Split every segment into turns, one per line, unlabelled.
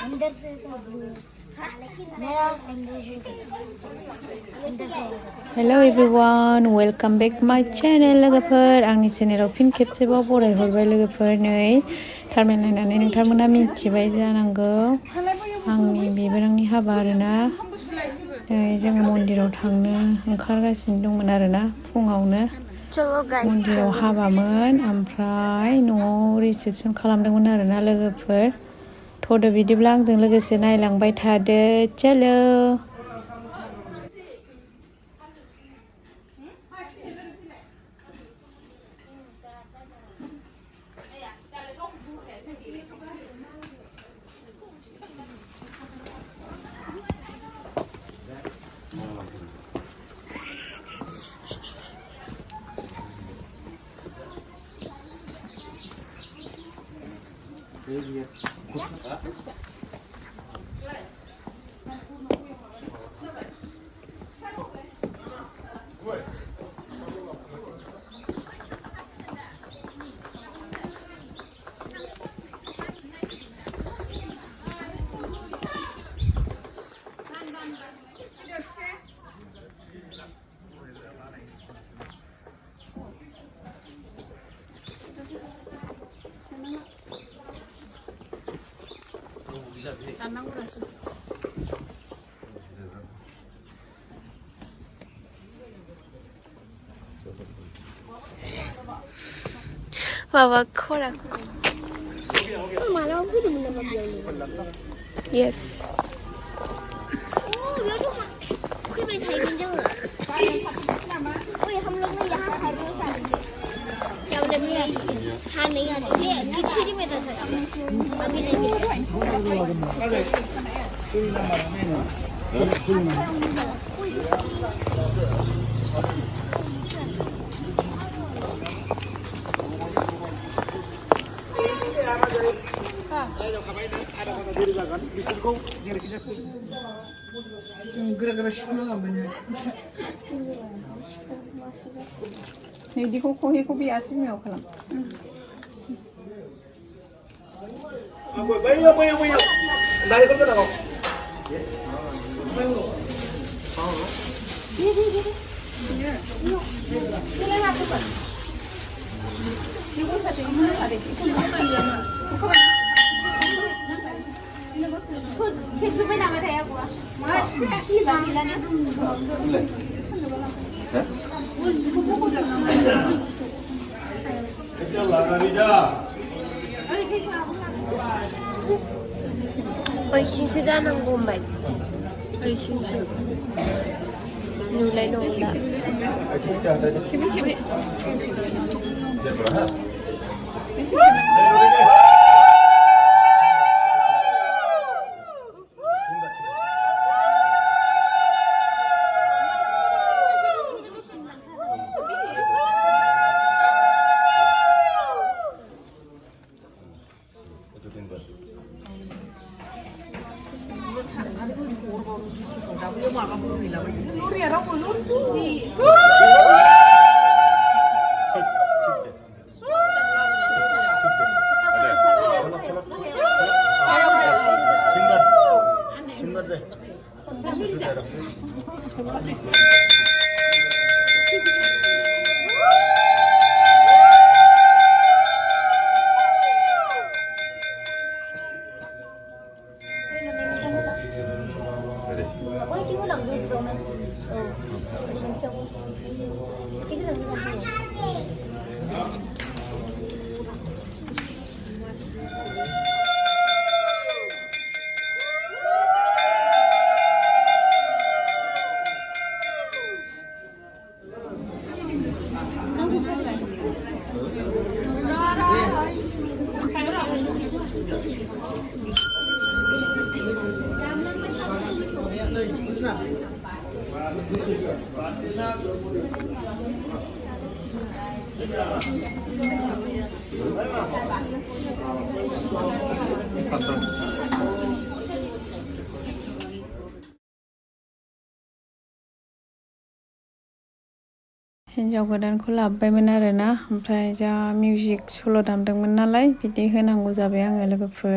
अंदर से तो मेरा अंदर से
Hello everyone, welcome back to my channel लोगोफोर आंनि चेनेलाव फिन खेबसेबाव बरायहरबाय लोगोफोर नै थारमेन नायनानै नोंथांमोना मिथिबाय जानांगौ आंनि बेबोनांनि हाबा आरोना जोङो मन्दिराव थांनो ओंखारगासिनो दंमोन आरोना फुङावनो मन्दिराव हाबामोन ओमफ्राय न'आव रिसेपसन खालामदोंमोन आरोना लोगोफोर थ'दो बिदिब्ला आंजों लोगोसे नायलांबाय थादो चलो
Bawa korak.
माला भी तुमने बताया
Yes.
कोई बैठा ही नहीं जाओ ओए हम लोग ने यहाँ हर रोज आ रहे थे क्या बोले मैं हाँ नहीं आते थे किचड़ी में था अभी
이거 거기 고비 아시면 그럼
bây đây có cái nào không
फिर ना बताया बुआ की बात मिलाने
Ôi xin sư ra năng gồm bệnh. Ôi xin sư. Nhiều lấy đồ đã.
ôi chị có làm được rồi nè chị có làm được
हिन्जाव गोदानखौ लाबोबायमोन आरोना ओमफ्राय जा मिउजिक सल' दामदोंमोन नालाय बिदि होनांगौ जाबाय आङो लोगोफोर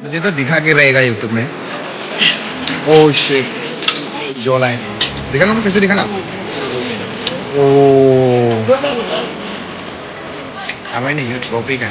मुझे तो दिखा के रहेगा यूट्यूब में ओह शिट जो लाइन दिखा ना फिर से दिखा ना ओ हमें नहीं ये ट्रॉफी का